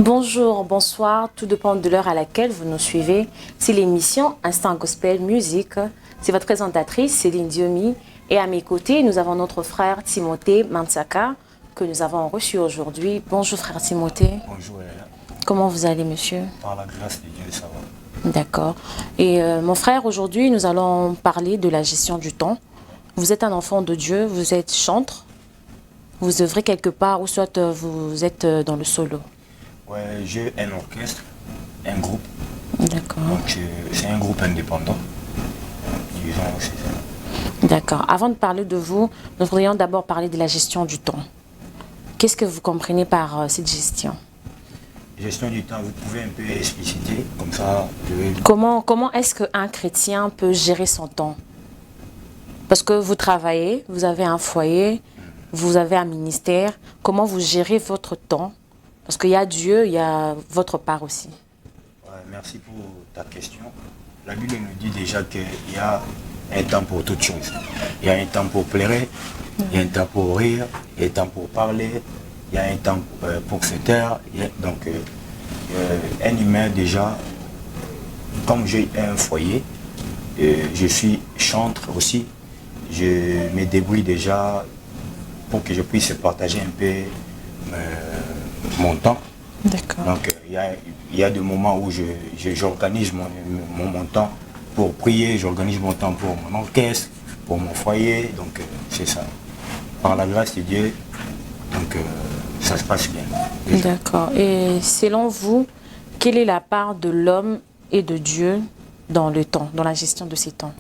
Bonjour, bonsoir, tout dépend de l'heure à laquelle vous nous suivez. C'est l'émission Instant Gospel Musique. C'est votre présentatrice Céline Diomi. Et à mes côtés, nous avons notre frère Timothée Mansaka que nous avons reçu aujourd'hui. Bonjour frère Timothée. Bonjour Léa. Comment vous allez monsieur? Par la grâce de Dieu, ça va. D'accord. Et mon frère, aujourd'hui, nous allons parler de la gestion du temps. Vous êtes un enfant de Dieu, vous êtes chantre, vous œuvrez quelque part ou soit vous êtes dans le solo. Ouais, j'ai un orchestre, un groupe. D'accord. Donc c'est un groupe indépendant. Disons, c'est ça. D'accord. Avant de parler de vous, nous voudrions d'abord parler de la gestion du temps. Qu'est-ce que vous comprenez par cette gestion? Gestion du temps, vous pouvez un peu expliciter, comme ça je vais... Comment est-ce qu'un chrétien peut gérer son temps? Parce que vous travaillez, vous avez un foyer, vous avez un ministère. Comment vous gérez votre temps? Parce qu'il y a Dieu, il y a votre part aussi. Ouais, merci pour ta question. La Bible nous dit déjà qu'il y a un temps pour toutes choses. Il y a un temps pour pleurer, il y a un temps pour rire, il y a un temps pour parler, il y a un temps pour se taire. Donc, un humain déjà, comme j'ai un foyer, je suis chantre aussi, je me débrouille déjà pour que je puisse partager un peu mon temps. D'accord. Donc il y a des moments où j'organise mon temps pour prier, j'organise mon temps pour mon orchestre, pour mon foyer, donc c'est ça. Par la grâce de Dieu, donc ça se passe bien. D'accord. Et selon vous, quelle est la part de l'homme et de Dieu dans le temps, dans la gestion de ces temps?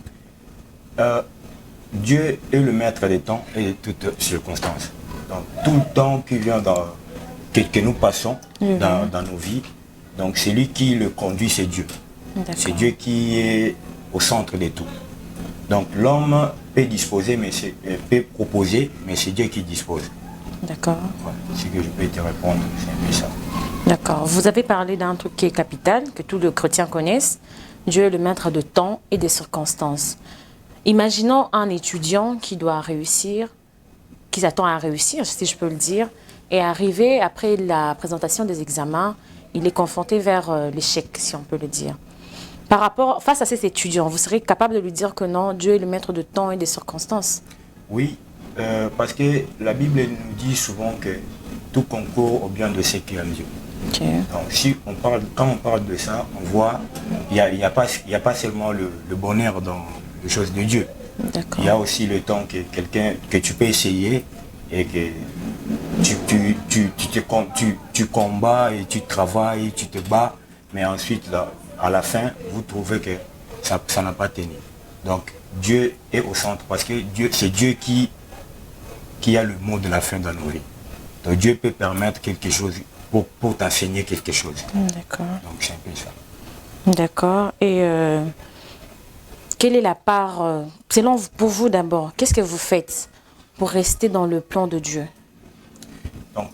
Dieu est le maître des temps et de toutes circonstances. Donc tout le temps qui vient que nous passons dans nos vies, donc c'est lui qui le conduit, c'est Dieu. C'est Dieu qui est au centre de tout. Donc l'homme peut disposer, peut proposer, mais c'est Dieu qui dispose. D'accord. Ouais, ce que je peux te répondre, c'est un peu ça. D'accord. Vous avez parlé d'un truc qui est capital, que tous les chrétiens connaissent. Dieu est le maître de temps et des circonstances. Imaginons un étudiant qui doit réussir, qui s'attend à réussir, si je peux le dire, et arrivé après la présentation des examens, il est confronté vers l'échec, si on peut le dire. Face à cet étudiant, vous serez capable de lui dire que non, Dieu est le maître de temps et des circonstances? Oui, parce que la Bible nous dit souvent que tout concourt au bien de ceux qui aiment Dieu. Okay. Donc quand on parle de ça, on voit il n'y a pas seulement le bonheur dans les choses de Dieu. Il y a aussi le temps que tu peux essayer et que tu combats et tu travailles, tu te bats, mais ensuite là, à la fin, vous trouvez que ça n'a pas tenu. Donc Dieu est au centre parce que c'est Dieu qui a le mot de la fin dans nos vies. Donc Dieu peut permettre quelque chose pour t'enseigner quelque chose. D'accord. Donc c'est un peu ça. D'accord. Et quelle est la part, selon vous, pour vous d'abord, qu'est-ce que vous faites pour rester dans le plan de Dieu? Donc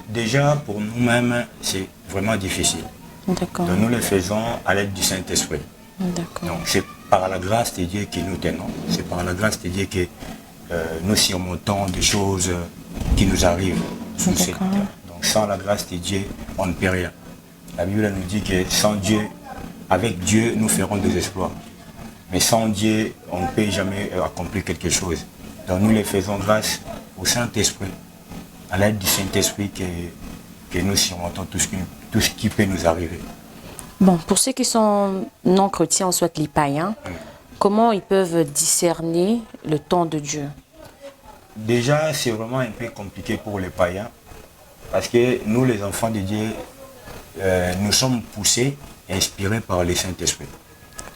déjà pour nous-mêmes, c'est vraiment difficile. D'accord. Donc nous le faisons à l'aide du Saint-Esprit. D'accord. Donc c'est par la grâce de Dieu que nous tenons. C'est par la grâce de Dieu que nous surmontons des choses qui nous arrivent sous cette terre. Donc sans la grâce de Dieu, on ne peut rien. La Bible nous dit que sans Dieu, avec Dieu, nous ferons des exploits. Mais sans Dieu, on ne peut jamais accomplir quelque chose. Donc nous le faisons grâce au Saint-Esprit, à l'aide du Saint-Esprit que nous surmontons tout ce qui peut nous arriver. Bon, pour ceux qui sont non chrétiens, ou soit les païens, comment ils peuvent discerner le temps de Dieu? Déjà, c'est vraiment un peu compliqué pour les païens, parce que nous, les enfants de Dieu, nous sommes poussés, inspirés par le Saint-Esprit.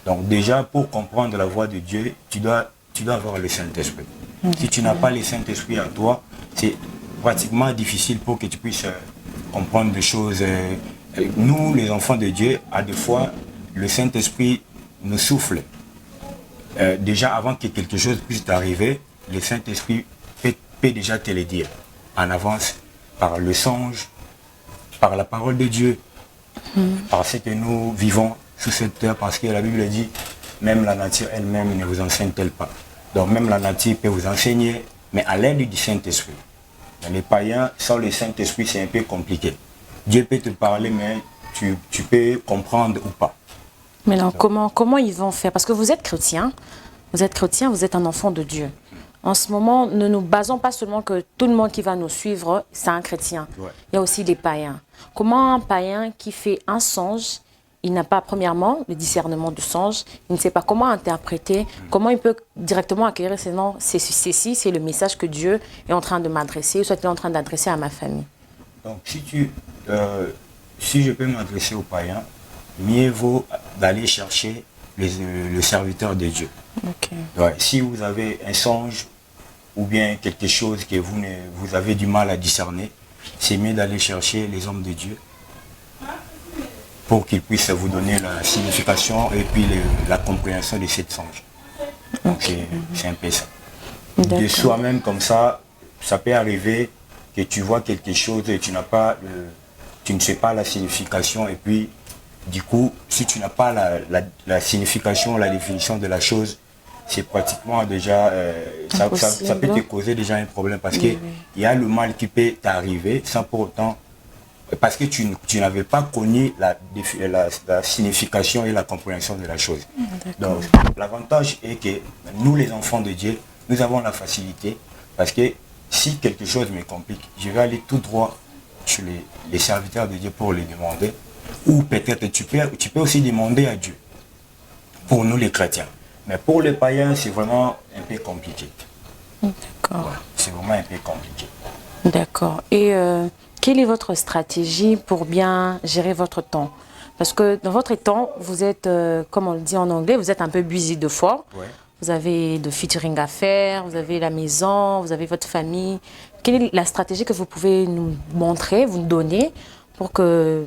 Donc déjà, pour comprendre la voix de Dieu, tu dois avoir le Saint-Esprit. Si tu n'as pas le Saint-Esprit en toi, c'est pratiquement difficile pour que tu puisses comprendre des choses. Nous, les enfants de Dieu, à des fois, le Saint-Esprit nous souffle. Déjà, avant que quelque chose puisse t'arriver, le Saint-Esprit peut déjà te le dire en avance, par le songe, par la parole de Dieu, parce que nous vivons sous cette terre, parce que la Bible dit, même la nature elle-même ne vous enseigne-t-elle pas. Donc même la nature peut vous enseigner, mais à l'aide du Saint-Esprit. Les païens, sans le Saint-Esprit, c'est un peu compliqué. Dieu peut te parler, mais tu peux comprendre ou pas. Mais alors, comment ils vont faire? Parce que vous êtes chrétien, vous êtes un enfant de Dieu. En ce moment, ne nous basons pas seulement que tout le monde qui va nous suivre, c'est un chrétien. Ouais. Il y a aussi des païens. Comment un païen qui fait un songe, il n'a pas premièrement le discernement du songe, il ne sait pas comment interpréter, comment il peut directement acquérir ces noms, c'est le message que Dieu est en train de m'adresser, ou soit il est en train d'adresser à ma famille. Donc si je peux m'adresser aux païens, mieux vaut d'aller chercher le serviteur de Dieu. Okay. Ouais, si vous avez un songe ou bien quelque chose que vous avez du mal à discerner, c'est mieux d'aller chercher les hommes de Dieu pour qu'ils puissent vous donner la signification et puis la compréhension de cette songe. Donc c'est un peu ça. De soi-même comme ça peut arriver que tu vois quelque chose et tu ne sais pas la signification et puis du coup, si tu n'as pas la signification, la définition de la chose, c'est pratiquement déjà, ça peut te causer déjà un problème parce qu'il y a le mal qui peut t'arriver sans pour autant, parce que tu n'avais pas connu la signification et la compréhension de la chose. Donc, l'avantage est que nous, les enfants de Dieu, nous avons la facilité parce que si quelque chose me complique, je vais aller tout droit chez les serviteurs de Dieu pour les demander. Ou peut-être tu peux aussi demander à Dieu, pour nous les chrétiens. Mais pour les païens, c'est vraiment un peu compliqué. D'accord. Ouais, c'est vraiment un peu compliqué. D'accord. Et quelle est votre stratégie pour bien gérer votre temps? Parce que dans votre temps, vous êtes, comme on le dit en anglais, vous êtes un peu busy de fois. Ouais. Vous avez de featuring à faire, vous avez la maison, vous avez votre famille. Quelle est la stratégie que vous pouvez nous montrer, vous donner, pour que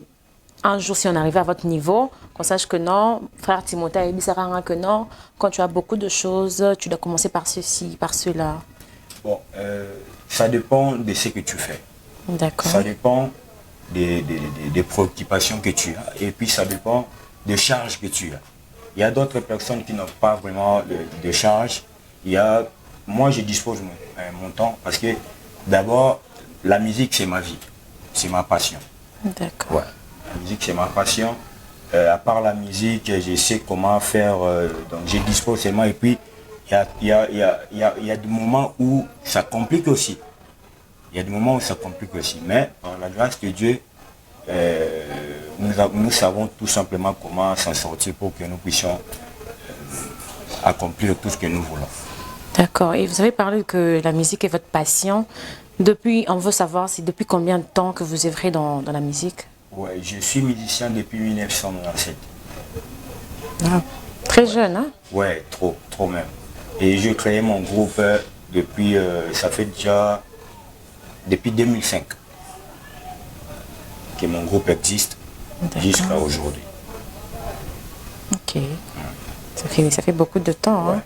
un jour, si on arrive à votre niveau, qu'on sache que non, frère Timothée, il sera que non, quand tu as beaucoup de choses, tu dois commencer par ceci, par cela. Bon, ça dépend de ce que tu fais. D'accord. Ça dépend des préoccupations que tu as et puis ça dépend des charges que tu as. Il y a d'autres personnes qui n'ont pas vraiment de charges. Moi, je dispose mon temps parce que d'abord, la musique, c'est ma vie, c'est ma passion. D'accord. Ouais. La musique, c'est ma passion. À part la musique, je sais comment faire. Donc, je dispose seulement. Et puis, il y a des moments où ça complique aussi. Il y a des moments où ça complique aussi. Mais, par la grâce de Dieu, nous savons tout simplement comment s'en sortir pour que nous puissions accomplir tout ce que nous voulons. D'accord. Et vous avez parlé que la musique est votre passion. On veut savoir, c'est depuis combien de temps que vous œuvrez dans la musique? Ouais, je suis musicien depuis 1997. Ah, très jeune, hein? Ouais, trop même. Et j'ai créé mon groupe depuis, ça fait déjà depuis 2005 que mon groupe existe jusqu'à aujourd'hui. Ok. Ça fait beaucoup de temps. Ouais. Hein?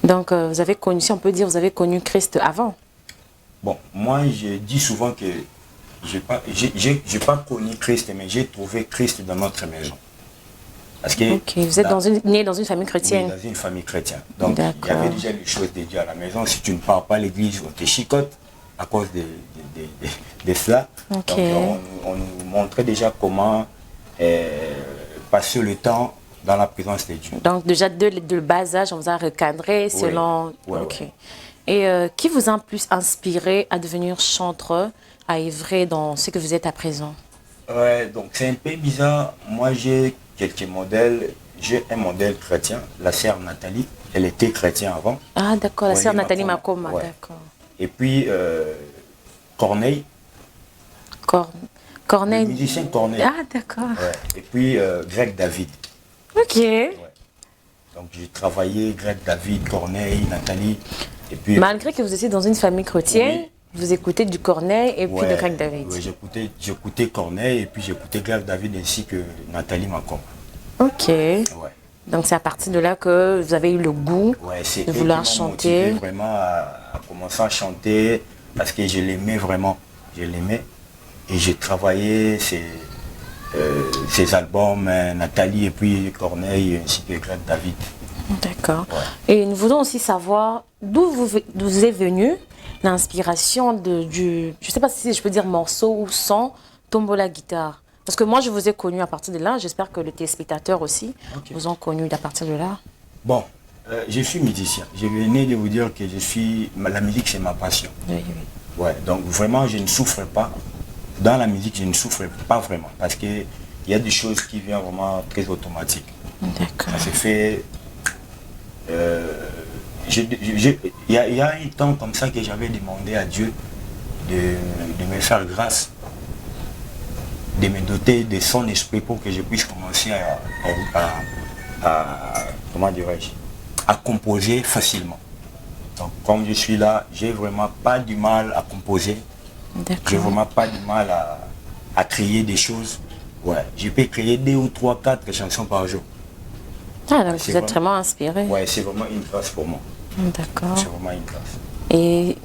Donc, vous avez connu, si on peut dire, vous avez connu Christ avant? Bon, moi, je dis souvent que j'ai pas connu Christ, mais j'ai trouvé Christ dans notre maison. Parce que ok, vous êtes né dans une famille chrétienne? Oui, dans une famille chrétienne. Donc, il y avait déjà les choses de Dieu à la maison. Si tu ne pars pas à l'église, on te chicote à cause de cela. Okay. Donc, on nous montrait déjà comment passer le temps dans la présence de Dieu. Donc, déjà, de bas âge, on vous a recadré selon... Oui, ok. Oui. Et qui vous a plus inspiré à devenir chanteur, à œuvrer dans ce que vous êtes à présent? Ouais, donc c'est un peu bizarre. Moi, j'ai quelques modèles. J'ai un modèle chrétien, la sœur Nathalie. Elle était chrétienne avant. Ah, d'accord, la sœur Nathalie Makoma, ouais. d'accord. Et puis, Corneille. Corneille. Le musicien Corneille. Ah, d'accord. Ouais. Et puis, Greg David. Ok. Ouais. Donc, j'ai travaillé Greg David, Corneille, Nathalie. Et puis, malgré que vous étiez dans une famille chrétienne, oui. Vous écoutez du Corneille et puis de Greg David. Oui, j'écoutais Corneille et puis j'écoutais Greg David ainsi que Nathalie Makoma. Ok. Ouais. Donc c'est à partir de là que vous avez eu le goût de vouloir chanter. Vraiment à commencer à chanter parce que je l'aimais vraiment. Je l'aimais et j'ai travaillé ces albums, Nathalie et puis Corneille ainsi que Greg David. D'accord. Ouais. Et nous voulons aussi savoir d'où vous est venue l'inspiration je ne sais pas si je peux dire morceau ou son Tombola Guitare? Parce que moi, je vous ai connu à partir de là. J'espère que les téléspectateurs aussi vous ont connu à partir de là. Bon, je suis musicien. Je venais de vous dire que la musique, c'est ma passion. Oui, oui. Ouais, donc vraiment, je ne souffre pas. Dans la musique, je ne souffre pas vraiment. Parce qu'il y a des choses qui viennent vraiment très automatiques. D'accord. Ça se fait... Il y a un temps comme ça que j'avais demandé à Dieu de me faire grâce, de me doter de son esprit pour que je puisse commencer comment dirais-je, à composer facilement. Donc comme je suis là, j'ai vraiment pas du mal à composer. J'ai vraiment pas du mal à créer des choses. Ouais, je peux créer 2 ou 3, 4 chansons par jour. Ah, donc vous êtes vraiment inspiré. Ouais, c'est vraiment une grâce pour moi. D'accord. C'est vraiment une grâce. Et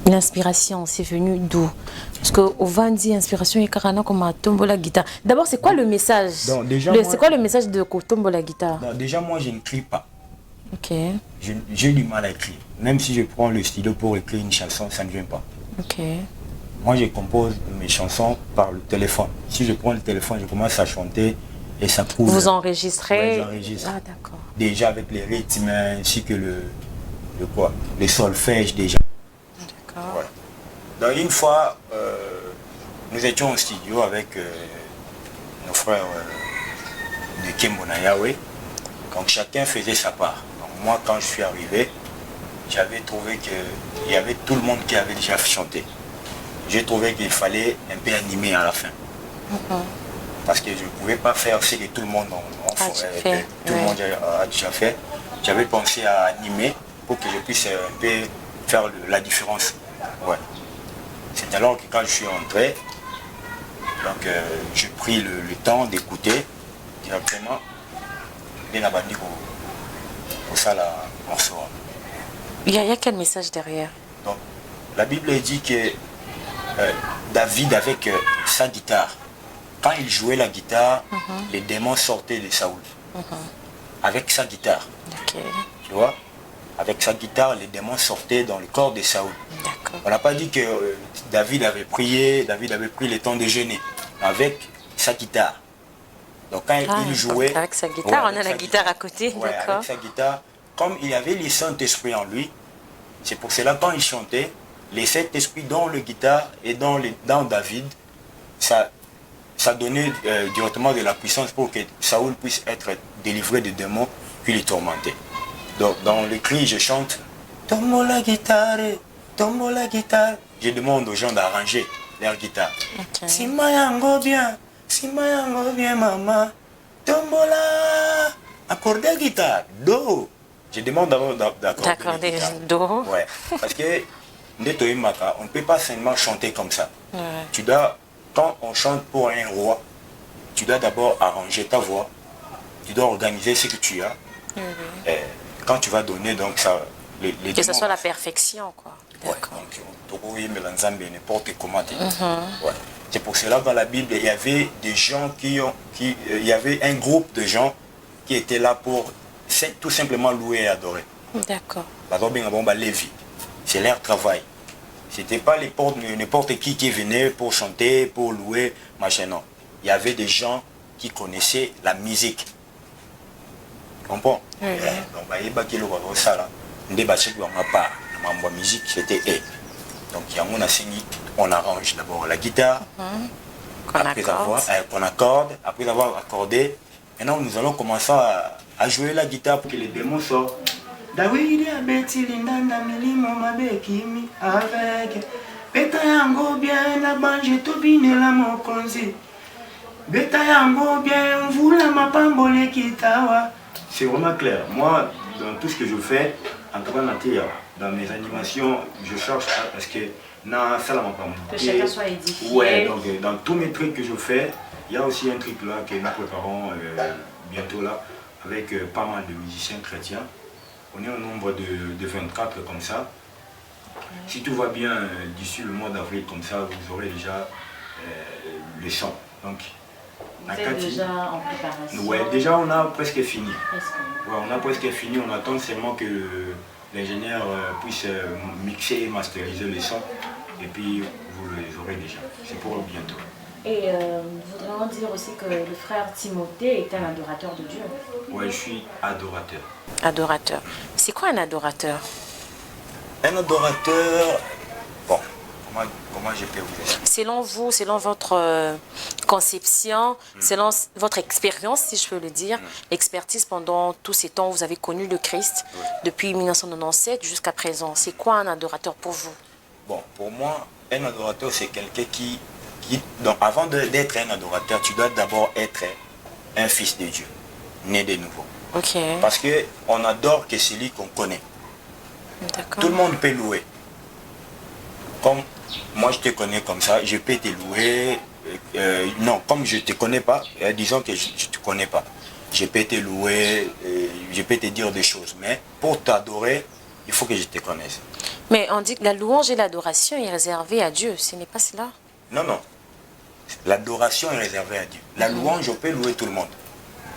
l'inspiration, c'est venu d'où? Parce qu'au Vandi, inspiration est carrément comme à Tombola Guitare. D'abord, c'est quoi le message? C'est quoi le message de Tombola Guitare? Déjà, moi, je n'écris pas. Ok. J'ai du mal à écrire. Même si je prends le stylo pour écrire une chanson, ça ne vient pas. Ok. Moi, je compose mes chansons par le téléphone. Si je prends le téléphone, je commence à chanter et ça coule. Vous enregistrez? Ouais, j'enregistre. Ah, d'accord. Déjà avec les rythmes ainsi que les solfèges déjà. D'accord. Ouais. Donc une fois, nous étions au studio avec nos frères de Kembona Yahweh. Donc chacun faisait sa part. Donc moi, quand je suis arrivé, j'avais trouvé qu'il y avait tout le monde qui avait déjà chanté. J'ai trouvé qu'il fallait un peu animer à la fin. Parce que je ne pouvais pas faire ce que tout le monde tout le monde a déjà fait. J'avais pensé à animer pour que je puisse un peu faire la différence. Ouais. C'est alors que quand je suis entré, donc j'ai pris le temps d'écouter directement bien la bandit pour ça la morceau. Il y a quel message derrière? Donc la Bible dit que David avec sa guitare, quand il jouait la guitare, les démons sortaient de Saoul. Avec sa guitare. Okay. Tu vois? Avec sa guitare, les démons sortaient dans le corps de Saoul. On n'a pas dit que David avait prié, David avait pris le temps de jeûner. Avec sa guitare. Donc quand il jouait... Avec sa guitare, on a la guitare à côté. Ouais, avec sa guitare, comme il avait le Saint-Esprit en lui, c'est pour cela quand il chantait, les Saint-Esprit dans le guitare et dans David, ça donnait directement de la puissance pour que Saoul puisse être délivré des démons puis les tourmenter. Donc dans le cri, je chante Tombo la guitare, tombo la guitare. Je demande aux gens d'arranger leur guitare. Okay. Si mayango bien maman, tombo la accorder guitare, do. Je demande d'abord d'accorder do. Ouais, parce que on ne peut pas seulement chanter comme ça. Ouais. Tu dois, quand on chante pour un roi, tu dois d'abord arranger ta voix, tu dois organiser ce que tu as. Et quand tu vas donner donc ça, que ce soit la perfection, quoi. D'accord. Ouais, n'importe comment. Ouais. C'est pour cela dans la Bible il y avait des gens il y avait un groupe de gens qui étaient là pour tout simplement louer et adorer. D'accord. C'est leur travail. C'était pas n'importe qui venait pour chanter, pour louer, machin, non. Il y avait des gens qui connaissaient la musique. Tu comprends? Donc, musique, c'était eux. Donc, on arrange d'abord la guitare, qu'on accorde, après avoir accordé, maintenant nous allons commencer à jouer la guitare pour que les démons sortent. Dawidi abeti lindanda milimo mabekimi avec beta yango bien na banje tobine la mokonzi beta yango bien vula mapambole kitawa. C'est vraiment clair. Moi, dans tout ce que je fais, en tout cas dans mes animations, je cherche parce que que chacun soit édifié. Ouais, donc dans tous mes trucs que je fais, il y a aussi un truc là que nous préparons bientôt là avec pas mal de musiciens chrétiens. On est au nombre de 24 comme ça. Si tout va bien d'ici le mois d'avril comme ça, vous aurez déjà le son. Donc, vous êtes déjà en préparation? Ouais, déjà on a presque fini. Ouais, on a presque fini, on attend seulement que l'ingénieur puisse mixer et masteriser le son. et puis vous les aurez déjà. C'est pour bientôt. Et voudrait-on dire aussi que le frère Timothée est un adorateur de Dieu? Oui, je suis adorateur. Adorateur. C'est quoi un adorateur? Un adorateur, bon, comment je peux vous dire? Selon vous, selon votre conception, selon votre expérience, si je peux le dire, expertise pendant tous ces temps où vous avez connu le Christ, depuis 1997 jusqu'à présent, c'est quoi un adorateur pour vous? Bon, pour moi, un adorateur, c'est quelqu'un donc avant d'être un adorateur, tu dois d'abord être un fils de Dieu, né de nouveau. Ok. Parce qu'on adore que celui qu'on connaît. D'accord. Tout le monde peut louer. Comme moi je te connais comme ça, je peux te louer. Non, comme je ne te connais pas, disons que je ne te connais pas. Je peux te louer, je peux te dire des choses. Mais pour t'adorer, il faut que je te connaisse. Mais on dit que la louange et l'adoration est réservée à Dieu. Ce n'est pas cela? Non, non. L'adoration est réservée à Dieu. La louange, on peut louer tout le monde.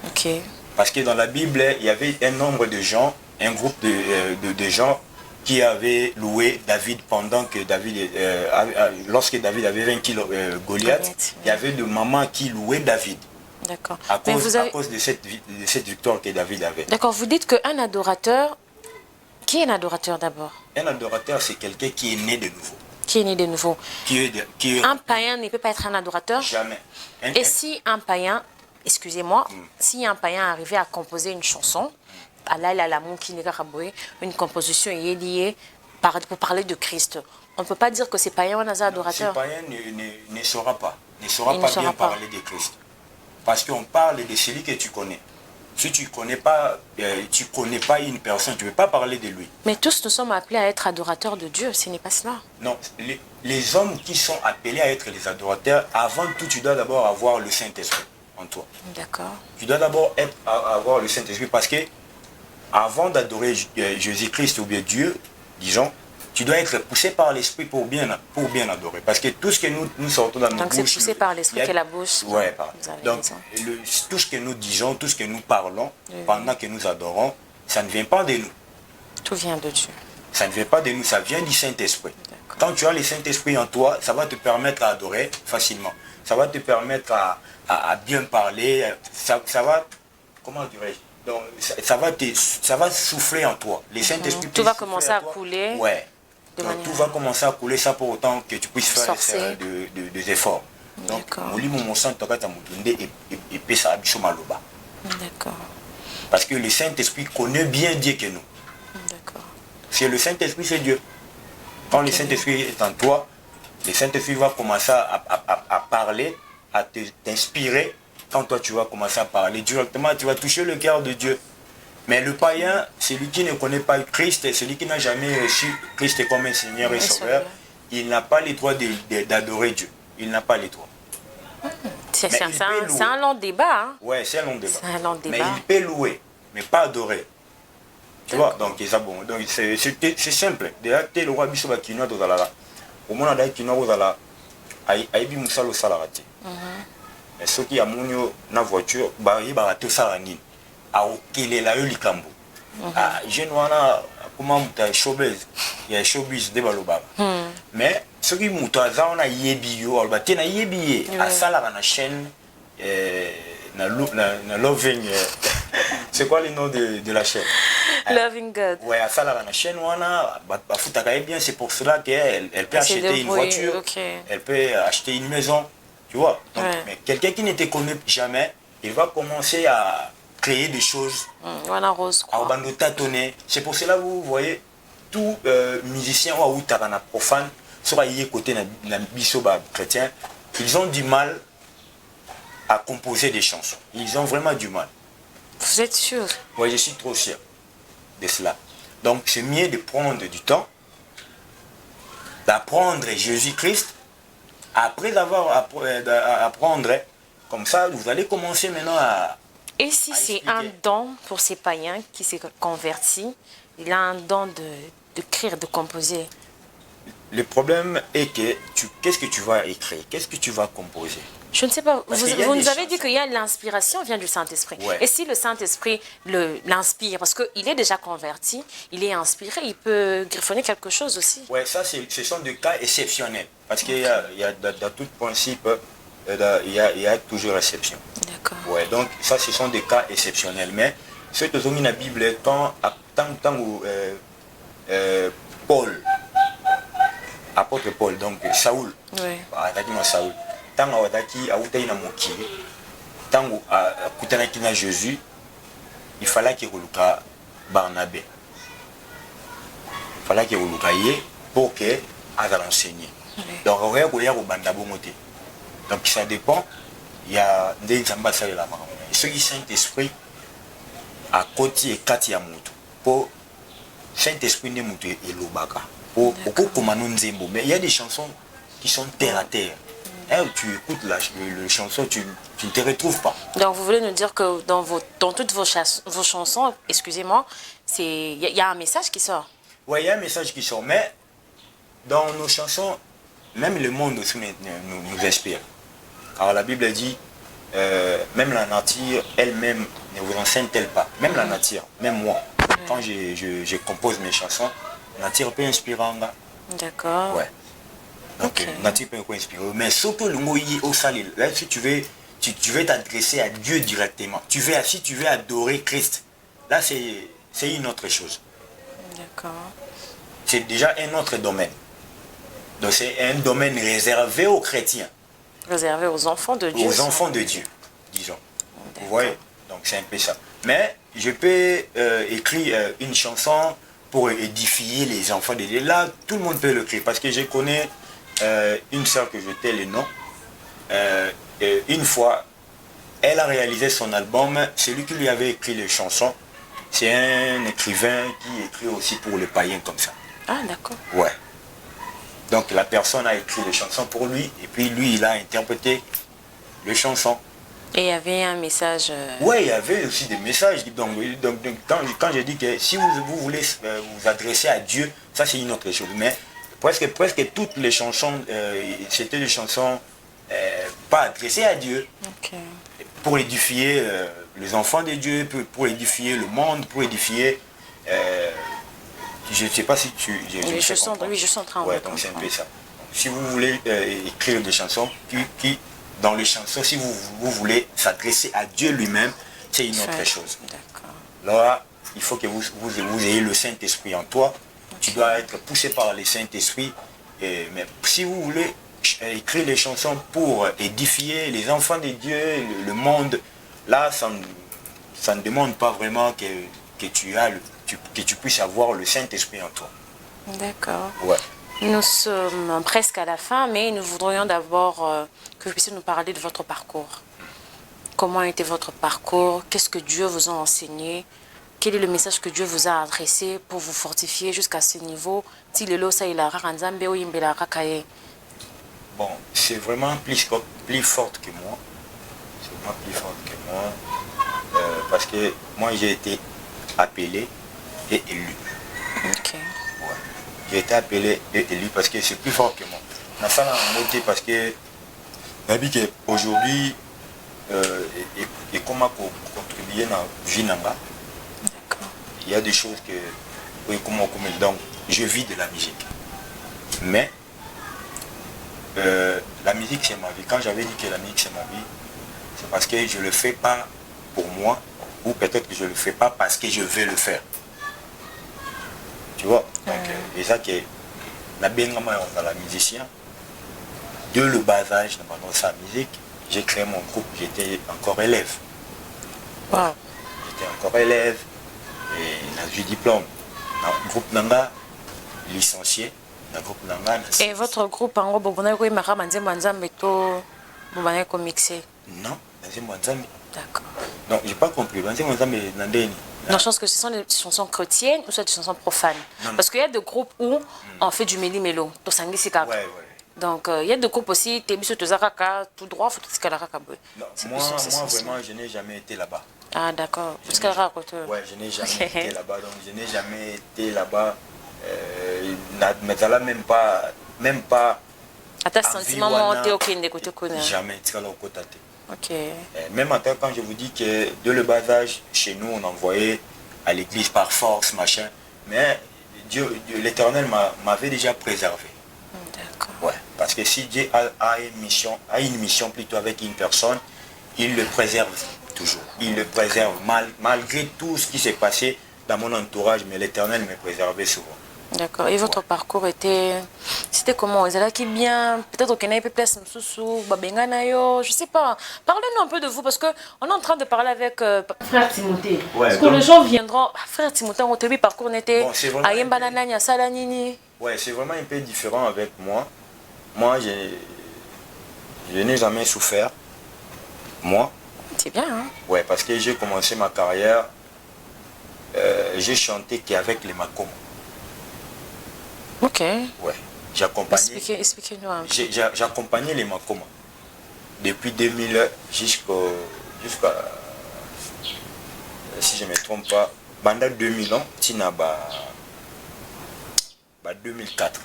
Ok. Parce que dans la Bible, il y avait un nombre de gens, un groupe de gens qui avaient loué David pendant que David, lorsque David avait vaincu Goliath, il y avait des mamans qui louaient David. D'accord. À cause de cette victoire que David avait. D'accord, vous dites qu'un adorateur, qui est un adorateur d'abord? Un adorateur, c'est quelqu'un qui est né de nouveau. Qui est né de nouveau. Un païen ne peut pas être un adorateur? Jamais. Et si un païen, excusez-moi, si un païen arrivait à composer une chanson, une composition est liée pour parler de Christ, on ne peut pas dire que c'est païen ou un adorateur? Ce païen ne saura pas bien parler de Christ. Parce qu'on parle de celui que tu connais. Si tu ne connais pas, une personne, tu ne peux pas parler de lui. Mais tous nous sommes appelés à être adorateurs de Dieu, ce n'est pas cela. Non, les hommes qui sont appelés à être les adorateurs, avant tout, tu dois d'abord avoir le Saint-Esprit en toi. D'accord. Tu dois d'abord avoir le Saint-Esprit parce que avant d'adorer Jésus-Christ ou bien Dieu, disons, tu dois être poussé par l'Esprit pour bien adorer. Parce que tout ce que nous sortons dans nos bouches... Donc c'est poussé par l'Esprit que la bouche... Oui, donc tout ce que nous disons, tout ce que nous parlons, pendant que nous adorons, ça ne vient pas de nous. Tout vient de Dieu. Ça ne vient pas de nous, ça vient du Saint-Esprit. Quand tu as le Saint-Esprit en toi, ça va te permettre à adorer facilement. Ça va te permettre à bien parler. Ça va... Comment dirais-je? Donc, ça va souffler en toi. Le Saint-Esprit tout va commencer à couler. Ouais. Donc, tout va commencer à couler sans pour autant que tu puisses faire des efforts. Donc, parce que le Saint-Esprit connaît bien Dieu que nous. C'est le Saint-Esprit, c'est Dieu. Quand le Saint-Esprit est en toi, le Saint-Esprit va commencer à parler, à t'inspirer. Quand toi tu vas commencer à parler directement, tu vas toucher le cœur de Dieu. Mais le païen, celui qui ne connaît pas Christ, celui qui n'a jamais reçu Christ comme un Seigneur et Sauveur, il n'a pas les droits d'adorer Dieu. Il n'a pas les droits. C'est un long débat. Hein? Oui, c'est un long débat. Mais il peut louer, mais pas adorer. Tu vois, donc c'est simple. Déjà, le roi Bissoba qui nous a là. Au moment où il nous a là, il nous a là. Mais ceux qui ont une voiture, ils vont tout ça. Il y a likambo. Je ne sais pas comment tu as showbiz. Il y a showbiz de Baloba. Mais ceux qui ont un yébio, ils ont un yébio. À ça, la chaîne, Loving. C'est quoi le nom de la chaîne? Loving God. Oui, à ça, la chaîne, c'est pour cela qu'elle peut acheter une voiture, elle peut acheter une maison. Tu vois, donc, mais quelqu'un qui ne te connaît jamais, il va commencer à créer des choses, à tâtonner. C'est pour cela que vous voyez, tout musicien ou profane, soit côté de bisoba chrétien, ils ont du mal à composer des chansons. Ils ont vraiment du mal. Vous êtes sûr? Oui, je suis trop sûr de cela. Donc c'est mieux de prendre du temps, d'apprendre Jésus-Christ. Après avoir apprendre, comme ça, vous allez commencer maintenant à... Et si c'est un don pour ces païens qui s'est converti, il a un don d'écrire, de composer? le problème est que qu'est-ce que tu vas écrire? Qu'est-ce que tu vas composer? Je ne sais pas. Parce Vous, qu'il y a vous des nous avez chansons. dit qu'il y a l'inspiration vient du Saint-Esprit. Ouais. Et si le Saint-Esprit l'inspire, parce qu'il est déjà converti, il est inspiré, il peut griffonner quelque chose aussi. Ouais, ça, ce sont des cas exceptionnels. Parce qu'il y a dans tout principe, il y a toujours exception. D'accord. Ouais, donc ça, ce sont des cas exceptionnels. Mais ce que dans la Bible, tant où Paul, apôtre Paul, donc Saoul, Oui. Saoul, tant où Jésus, il fallait qu'il y ait Barnabé. Il fallait qu'il y ait pour qu'il enseigne. Donc, donc ça dépend. Il y a des ambassades de la main. Ce qui Saint-Esprit à côté et quatre yamutu. Pour Saint-Esprit ne mutu et l'obaka. Pour mais il y a des chansons qui sont terre à terre. Et tu écoutes la chanson, tu ne te retrouves pas. Donc vous voulez nous dire que dans toutes vos chansons, excusez-moi, il y a un message qui sort. Oui, il y a un message qui sort. Mais dans nos chansons, même le monde aussi nous inspire. Alors la Bible dit, même la nature elle-même ne vous enseigne-t-elle pas? Même la nature, même moi, quand je compose mes chansons, la nature peut inspirer un gars. D'accord. Ouais. Donc la nature peut inspirer. Mais surtout le mot au salé, là si tu veux t'adresser à Dieu directement, si tu veux adorer Christ, là c'est une autre chose. D'accord. C'est déjà un autre domaine. Donc c'est un domaine réservé aux chrétiens. Réservé aux enfants de Dieu. Aux enfants de Dieu, disons. Vous voyez? Donc c'est un peu ça. Mais je peux écrire une chanson pour édifier les enfants de Dieu. Là, tout le monde peut l'écrire. Parce que je connais une sœur que je tais le nom. Une fois, elle a réalisé son album. Celui qui lui avait écrit les chansons, c'est un écrivain qui écrit aussi pour les païens comme ça. Ah, d'accord. Ouais. Donc la personne a écrit les chansons pour lui et puis lui il a interprété les chansons. Et il y avait un message. Ouais, il y avait aussi des messages. Donc quand je dis que si vous voulez vous adresser à Dieu, ça c'est une autre chose. Mais presque toutes les chansons, c'était des chansons pas adressées à Dieu. Okay. Pour édifier les enfants de Dieu, pour édifier le monde, pour édifier... je ne sais pas si tu... Oui, je suis en train de ouais, donc c'est un peu ça. Si vous voulez écrire des chansons, dans les chansons, si vous voulez s'adresser à Dieu lui-même, c'est une autre chose. D'accord. Là, il faut que vous ayez le Saint-Esprit en toi. Okay. Tu dois être poussé par le Saint-Esprit. Mais si vous voulez écrire les chansons pour édifier les enfants de Dieu, le monde, là, ça ne demande pas vraiment que tu puisses avoir le Saint-Esprit en toi. D'accord. Ouais. Nous sommes presque à la fin, mais nous voudrions d'abord que vous puissiez nous parler de votre parcours. Comment a été votre parcours? Qu'est-ce que Dieu vous a enseigné? Quel est le message que Dieu vous a adressé pour vous fortifier jusqu'à ce niveau? Bon, c'est vraiment plus forte que moi. C'est vraiment plus forte que moi. Parce que moi, j'ai été appelé et élu. Ok. Ouais. J'ai été appelé et élu parce que c'est plus fort que moi. On a fait la moitié parce que aujourd'hui, et comment contribuer dans la vie nanga, il y a des choses que oui, donc je vis de la musique. Mais la musique c'est ma vie. Quand j'avais dit que la musique c'est ma vie, c'est parce que je ne le fais pas pour moi, ou peut-être que je ne le fais pas parce que je veux le faire. Tu vois? Donc, et ça que la musicien, de le bas âge dans sa musique, j'ai créé mon groupe, j'étais encore élève. Wow. J'étais encore élève et j'ai eu diplôme. Dans le groupe Nanga, licencié. Dans le groupe Nanga. Et votre groupe, en gros, vous avez mixé? Non, dans d'accord. Donc, j'ai pas compris. Non, je pense que ce sont des chansons chrétiennes ou soit des chansons profanes. Non. Parce qu'il y a des groupes où on fait du méli-mélo. Ouais. Donc, il y a des groupes aussi, tout droit, moi, vraiment, je n'ai jamais été là-bas. Ah, d'accord. Ouais, je n'ai jamais été là-bas. Donc, je n'ai jamais été là-bas. Mais ça n'a même pas même pas Ata sentiment monté au kende kote kona. Jamais, tikala okota te. OK. Même en tant quand je vous dis que de le bas âge, chez nous, on envoyait à l'église par force, machin. Mais l'Éternel m'avait déjà préservé. D'accord. Ouais, parce que si Dieu a une mission plutôt avec une personne, il le préserve toujours. Il le préserve malgré tout ce qui s'est passé dans mon entourage, mais l'Éternel me préservait souvent. D'accord. Et votre parcours était... C'était comment? Vous qui bien? Peut-être qu'il y a un peu plus de je sais pas. Parlez-nous un peu de vous, parce qu'on est en train de parler avec frère Timothée. Ouais, parce que les gens viendront... Frère Timothée, on te dit parcours n'était... Ouais, c'est vraiment un peu différent avec moi. Moi, je n'ai jamais souffert. Moi. C'est bien, hein? Ouais, parce que j'ai commencé ma carrière, j'ai chanté qu'avec les Makoma. Ok. Ouais, j'accompagnais. Expliquez-nous un peu. J'accompagnais les Makoma depuis 2000 jusqu'à, si je ne me trompe pas, pendant 2000 ans, Tinaba 2004.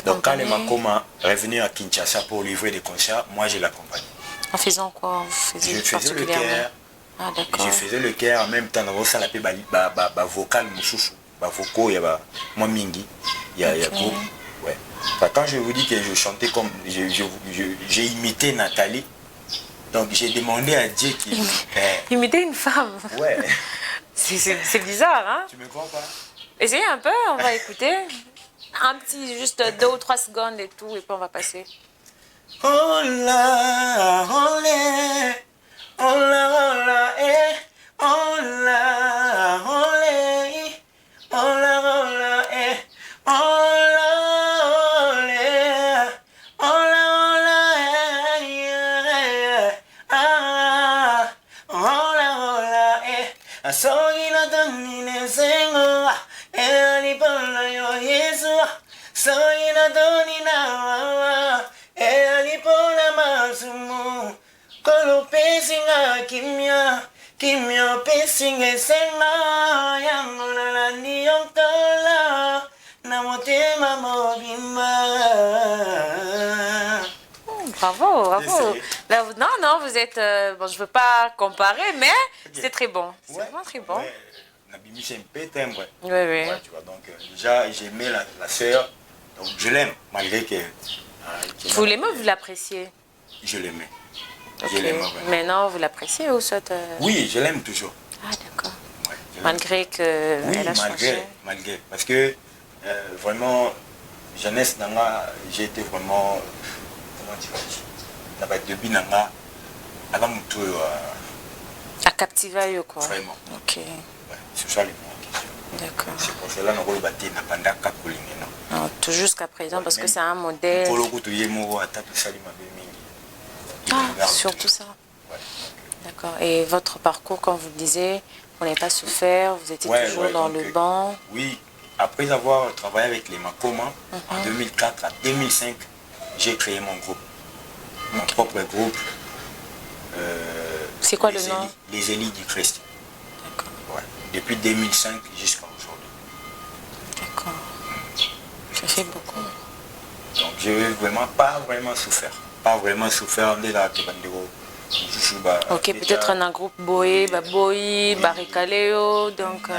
Donc quand les Makoma revenaient à Kinshasa pour livrer des concerts, moi je l'accompagnais. En faisant quoi? Je faisais le Caire. Ah, d'accord. Je faisais le Caire en même temps dans ça la vocal mouchouchou, vocaux, il y a moi mingi, il y a groupe. Ouais. Quand je vous dis que je chantais comme j'ai imité Nathalie, donc j'ai demandé à Dieu qui imiter une femme. Ouais. C'est bizarre, hein? Tu me crois pas? Essayez un peu, on va écouter. Un petit, juste 2 ou 3 secondes et tout, et puis on va passer. Hola, olé, hola, hola, eh, hola, olé, hola, hola, eh, hola, olé, hola, hola, eh, ah, hola, hola, eh, asogi na donine sengo, ali pala yo Yesu, sogi na donina. Alipona masumu kolo pesinga kimya pesinga senga yangola la niyontola na motema mobimba. Bravo, bravo. Là, non, vous êtes... bon, je ne veux pas comparer, mais c'est très bon. C'est vraiment très bon. Nabimi, c'est un peu timbre. Oui. Ouais, tu vois, donc déjà, j'aimais la sœur, donc je l'aime, malgré que... Vous l'aimez ou vous l'appréciez? Je l'aimais. Okay. Je l'aime. Maintenant, vous l'appréciez ou ça te... Oui, je l'aime toujours. Ah, d'accord. Ouais, malgré que oui, elle a changé. Malgré. Parce que vraiment, jeunesse, j'ai été vraiment... Comment dirais-je? Depuis Nanga, à la moutou... À captiver, quoi. Vraiment. Ok. Ouais, c'est ça les mots. D'accord. C'est pour cela que nous avons tout jusqu'à présent, parce que c'est un modèle. Ah, surtout ça. Ouais. D'accord. Et votre parcours, comme vous le disiez, vous n'avez pas souffert, vous étiez toujours dans le banc. Oui, après avoir travaillé avec les Makoma, en 2004 à 2005, j'ai créé mon groupe. Mon propre groupe. C'est quoi le nom? Les Élites du Christ. D'accord. Ouais. Depuis 2005 jusqu'à aujourd'hui. D'accord. Ça fait beaucoup. Donc je n'ai pas vraiment souffert. Pas vraiment souffert de la Kebandero. Ok, peut-être un groupe Boé, Barikaleo, donc...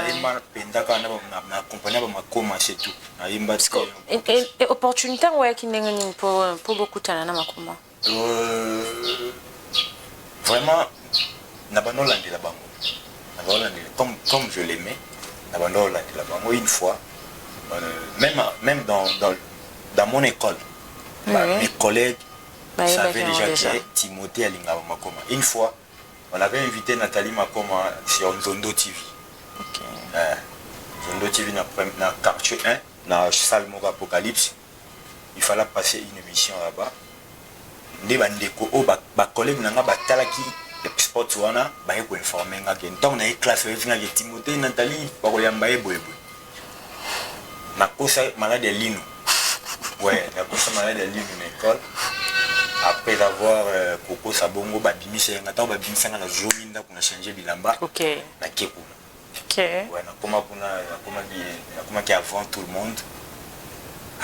Et opportunité pour beaucoup de temps, vraiment, comme je l'aimais, une fois, même dans mon école, mes collègues savaient déjà que Timothée Alinga Makoma. Une fois, on avait invité Nathalie Makoma sur Zondo TV. Zondo TV dans quartier 1, dans salle Moga Apocalypse. Il fallait passer une émission là-bas. Des collègues n'ont pas talaki sport wana ba ko informer ngake ntongo na classe avec Timothée Nathalie ba ko yamba eboye na kosa malade lino. Ouais, na kosa malade lino à l'école. Après avoir Coco Sabongo babimisa ngata babimisa na zoni nda kuna changer bilamba. OK. Na keku. OK. Ouais, na koma qui avant tout le monde.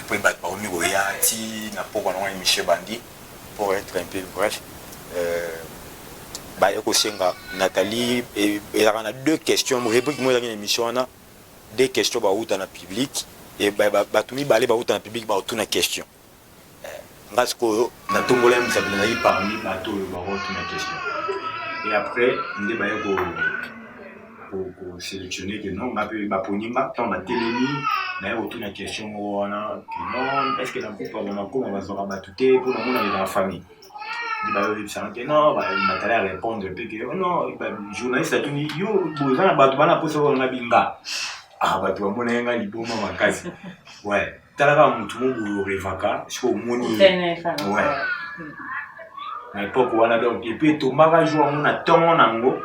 après Batbaomi Goyati, Napo Michel Bandi, pour être un peu bref. Nathalie, et il y a deux questions. Je réponds à l'émission, deux questions dans le public. Et Batoumi Balé dans le public, il y a une question. Parce que nous avons parmi une question. Et après, nous avons sélectionné que non, on a télémis, on a une question. Est-ce que nous avons battu pour la famille? Non, Nathalie a répondu non, le journaliste a dit yo, vous avez un binga. Ah, tu as un liboma makasi. Ouais, tu as un mouton revaka, je suis moni. Ouais. À l'époque, on a donc, et puis, tu m'as joué à ton nango.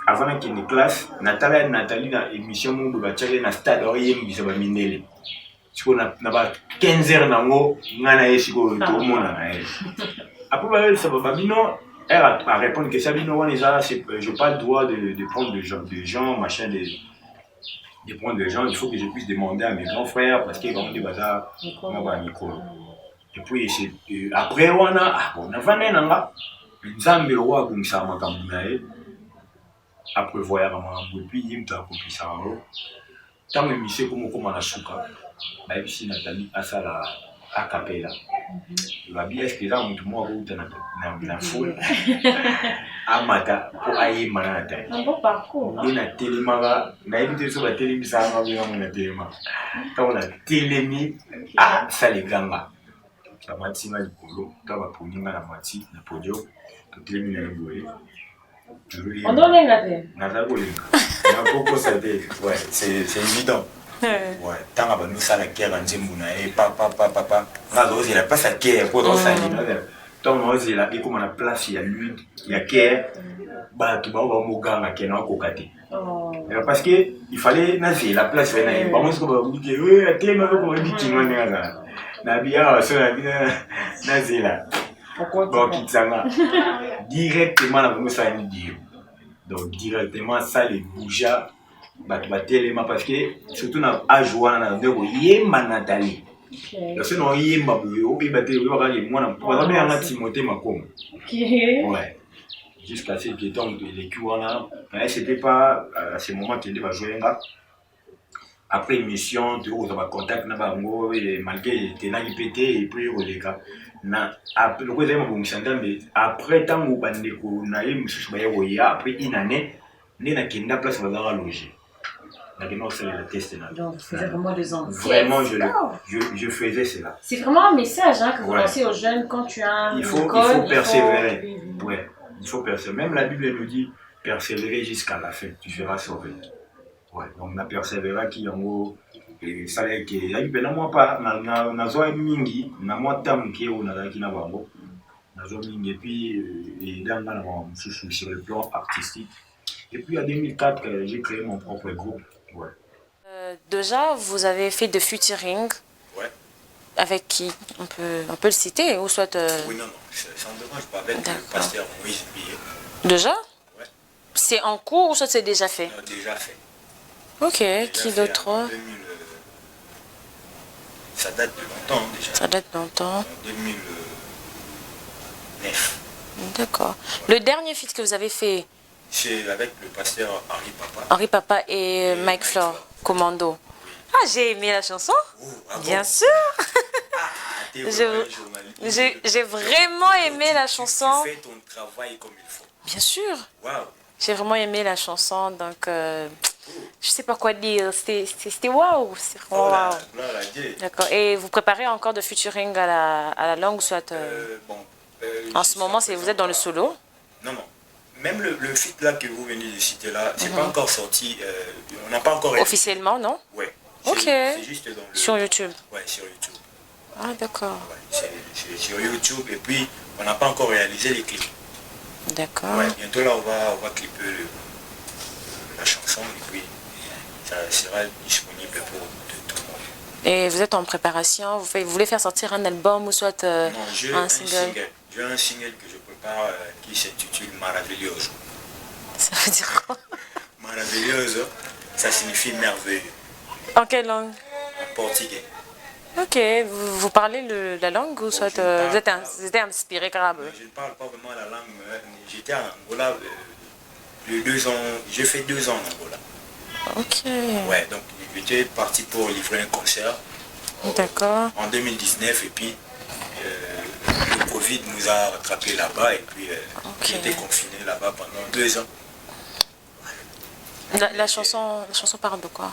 Avant qu'il y ait une classe, Nathalie, dans l'émission, on va aller dans le stade, on va aller à 15 heures nango, on a eu tout le monde. Après, elle a répondu que ça, je n'ai pas le droit de prendre des gens, machin, de prendre des gens. Il faut que je puisse demander à mes grands frères parce qu'ils vont dire bazar, on va micro. Et puis, après, on a vendu Nzambe roi comme ça, après voyage, et puis il m'a compris ça. Tant que je comme on a souka, si Nathalie a ça la a capella. Il va bien ce que là, on te voit dans la foule. Amata pour aller manata. Un bon parcours. Il y a téléma, on a évité sur la télé, ça va bien mon téléma. Quand on a télémi, ah, ça les ganga. La moitié du polo, quand on a pris la moitié, le podium, tout télémi dans le bois. On donne les gâteaux. Ouais, c'est évident. Ouais, tant que nous sommes à la guerre en Zimbouna, et papa, il n'a pas sa guerre, pour dans sa ligne. Tant que nous avons comme on a place, il y a lui, il y a guerre, bah, tout le monde va mourir, qui est dans le côté. Parce qu'il fallait nager, la place, il y a un peu de dire, oui, à quel moment on dit qu'il y a un peu Nabia, ça a bien nager là. Donc, il s'en a directement la ça a dire. Donc, directement, ça les bougea. Parce que surtout dans l'âge où on a yéma Nathalie. Parce que nous yéma bouyo, puis batté le roi et moi, on va bien Timothée Macom. Ouais. Jusqu'à ce que donc les Kuana, c'était pas à ce moment qu'il devait jouer là. Après émission, tu as contact na bango et malgré tes nagi pété et puis au deka. Na après le deuxième bon mais après tant où bandeko na yé monsieur ba yoya après une année, né na kenda place va dans loger. Donc, vous faisiez vraiment des ans. Vraiment, je faisais cela. C'est vraiment un message hein, que vous lancez aux jeunes quand tu as il faut persévérer. Ouais, il faut persévérer. Même la Bible nous dit persévérer jusqu'à la fin, tu seras sauvé. Ouais, donc on a persévéré qui en haut. Et ça veut dire qu'il y a eu moi pas, na zoa mingi, na moi tam qui est où na qui na bango. Na zoa mingi et puis dans sur le plan artistique. Et puis en 2004, j'ai créé mon propre groupe. Ouais. Déjà, vous avez fait de featuring. Ouais. Avec qui on peut le citer ou soit. Oui, non, ça ne dérange pas avec le pasteur Moïse Billet. Déjà? Ouais. C'est en cours ou soit c'est déjà fait? Non, déjà fait. Ok, déjà qui d'autre? Ça date de longtemps déjà. Ça date de longtemps. En 2009. D'accord. Le dernier feat que vous avez fait? C'est avec le pasteur Henri Papa. Henri Papa et Mike Flore, Commando. Ah, j'ai aimé la chanson. Bien sûr. J'ai vraiment aimé la chanson. Tu fais ton travail comme il faut. Bien sûr. Wow. J'ai vraiment aimé la chanson, donc je sais pas quoi dire. C'était waouh. Wow. D'accord. Et vous préparez encore de featuring à la longue, soit en ce moment, vous êtes dans le solo? Non, non. Même le feat là que vous venez de citer là, c'est pas encore sorti. On n'a pas encore. Officiellement, non? Ouais. Ok. C'est juste dans le... Sur YouTube. Ouais, sur YouTube. Ah, d'accord. Ouais, c'est sur YouTube et puis on n'a pas encore réalisé les clips. D'accord. Ouais, bientôt là on va clipper la chanson et puis ça sera disponible pour tout le monde. Et vous êtes en préparation, vous voulez faire sortir un album ou soit non, j'ai un single? J'ai un single que je prépare qui s'intitule Maravilhoso. Ça veut dire quoi? Maravilhoso, ça signifie merveilleux. En quelle langue? En portugais. Ok, vous parlez la langue ou soit vous êtes inspiré carrément? Je ne parle pas vraiment la langue. J'étais en Angola de 2 ans. J'ai fait 2 ans en Angola. Ok. Ouais, donc j'étais parti pour livrer un concert. D'accord. En 2019 et puis le Covid nous a rattrapés là-bas et puis j'ai été confiné là-bas pendant 2 ans. La chanson parle de quoi?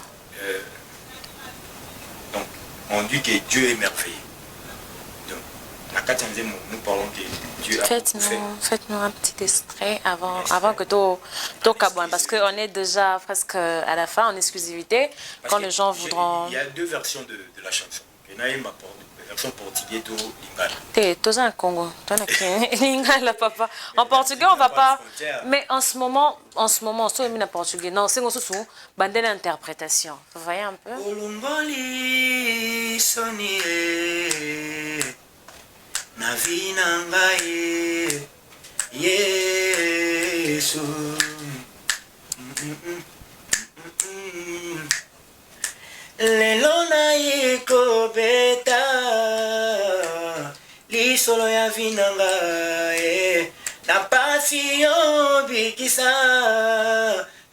Donc on dit que Dieu est merveilleux. Donc la quatrième, nous parlons que Dieu a fait. Faites-nous un petit extrait avant que tout cabouin, parce qu'on est déjà presque à la fin en exclusivité. Parce quand les gens voudront. Il y a 2 versions de la chanson. Il y en a une version portugaise ou lingala. T'es tous un Congo, toi lingala papa. En portugais on va pas. Mais en ce moment, on se met en portugais. Non, c'est sous bande d'interprétation. Vous voyez un peu? Olumboli soni na vie na ngai Yesu. Lelo na ye kobeta lisolo ya vie na ngai na pasi yo bikisa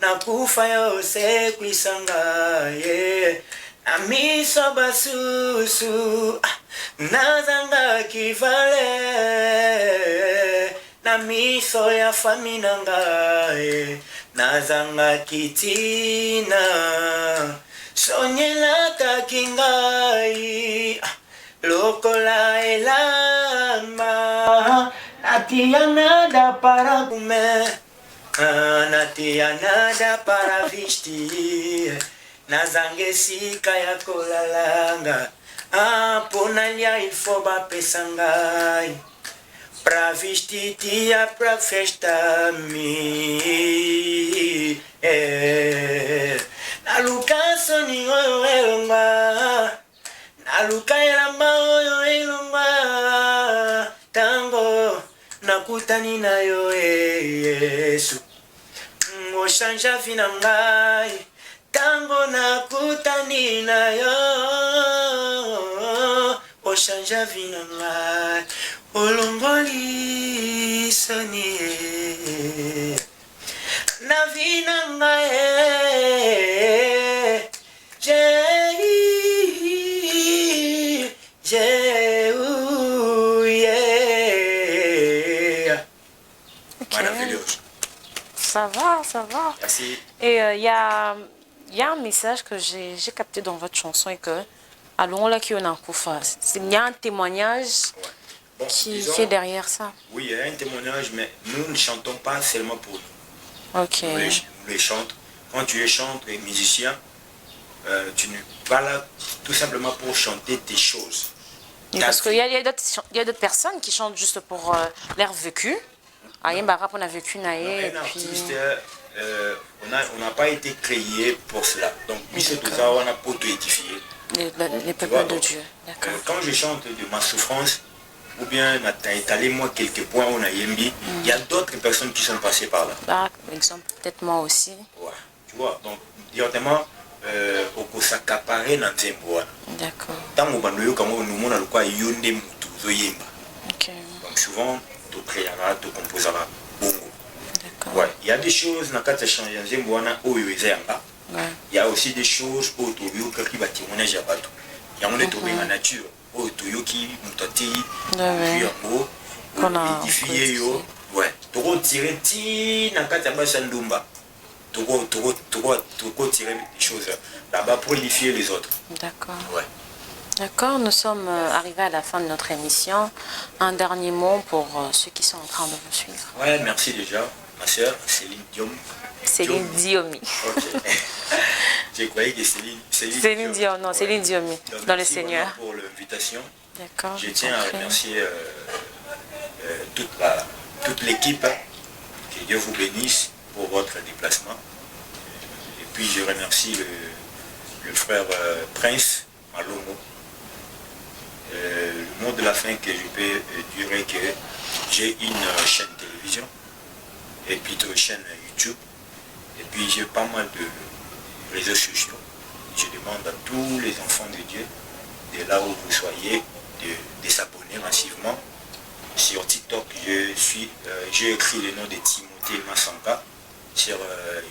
na kufa yo sekwisa ngai na miso basusu nazanga kivale na miso ya fami na ngai nazanga kitina sonyelaka kingai lokola elama natia nada para comer natia nada para vestir nazanga esika ya kolalanga mpona lia ifo bapesa ngai pra vestir tia pra festa mi naluka soni oyo elonga naluka elamba oyo elonga tango nakutani na yo Yesu oshanja vi na ngai tango nakutani na yo oshanja vi na ngai olongoli soni na vi na ngai Ça va, ça va. Merci. Et il y a un message que j'ai capté dans votre chanson et que allons là qui on a il y a un témoignage qui est derrière ça. Oui, il y a un témoignage, mais nous ne chantons pas seulement pour nous. Ok. Nous les chantons. Quand tu es chanteur et musicien, tu n'es pas là tout simplement pour chanter tes choses. Parce qu'il y a d'autres personnes qui chantent juste pour l'air vécu. On a vécu un artiste, on n'a pas été créé pour cela. Donc, puisque tout ça, on a pour tout édifier. Les peuples de Dieu. Quand je chante de ma souffrance, ou bien étalé moi quelques points on a yembi, il y a d'autres personnes qui sont passées par là. Par exemple, peut-être moi aussi. Ouais, tu vois, donc directement, on s'accaparait dans Zembo. D'accord. Tant qu'on nous a le quoi yonde mutu zoyemba. Donc souvent, tu créeras, tu composeras bongo. Ouais, il y a des choses dans le changer en Zembo il y a aussi des choses où tu as qui bâtir mon âge à bateau. Il y a des trucs en nature. Oh, Toyoki, Moutati, puis en gros, édifier yo, ouais, tu tirer ti na kataba sandumba, tu tirer des choses là-bas pour édifier les autres. D'accord. Ouais. D'accord, nous sommes arrivés à la fin de notre émission. Un dernier mot pour ceux qui sont en train de vous suivre. Ouais, merci déjà, ma soeur Céline Diom. Céline Diomi. Ok. J'ai croyé que Céline Diom, non, ouais. Céline Diomi, donc, dans le Seigneur. Pour l'invitation. D'accord. Je tiens à remercier toute l'équipe. Que Dieu vous bénisse pour votre déplacement. Et puis je remercie le frère Prince Malongo. Le mot de la fin que je peux dire est que j'ai une chaîne télévision et puis une chaîne YouTube. Et puis j'ai pas mal de réseaux sociaux. Je demande à tous les enfants de Dieu de là où vous soyez, de s'abonner massivement. Sur TikTok, j'ai écrit le nom de Timothée Masanka. Sur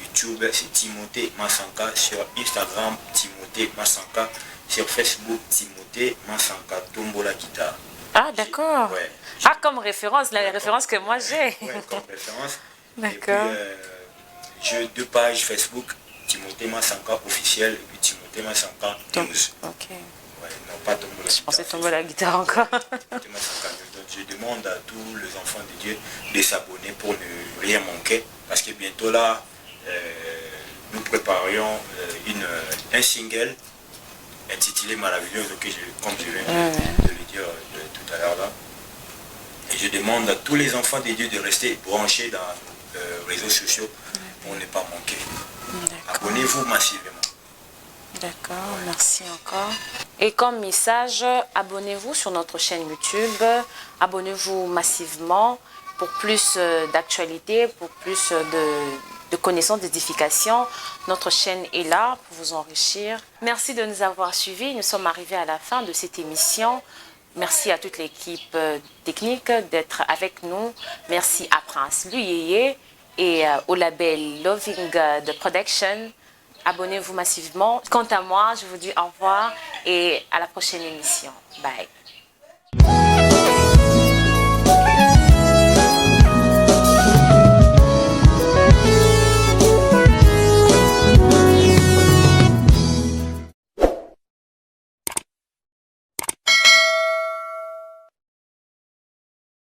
YouTube, c'est Timothée Masanka. Sur Instagram, Timothée Masanka. Sur Facebook, Timothée Masanka Tombola Guitare. Ah, d'accord. Ouais. Ah, comme référence, la référence que moi j'ai. Ouais, comme référence. D'accord. Et puis, j'ai 2 pages Facebook, Timothée Masanka officiel et puis Timothée Masanka News. Ok. Ouais, non, pas Tombola Je pensais Guitare. tomber la guitare encore. Timothée Masanka News. Donc, je demande à tous les enfants de Dieu de s'abonner pour ne rien manquer. Parce que bientôt là, nous préparions un single intitulé Maravilloso, comme je viens de le dire tout à l'heure là. Et je demande à tous les enfants de Dieu de rester branchés dans nos réseaux sociaux pour ne pas manquer. Abonnez-vous massivement. D'accord, merci encore. Et comme message, abonnez-vous sur notre chaîne YouTube, abonnez-vous massivement pour plus d'actualités, pour plus de connaissances, d'édification. Notre chaîne est là pour vous enrichir. Merci de nous avoir suivis. Nous sommes arrivés à la fin de cette émission. Merci à toute l'équipe technique d'être avec nous. Merci à Prince Luyeye et au label Loving the Production. Abonnez-vous massivement. Quant à moi, je vous dis au revoir et à la prochaine émission. Bye.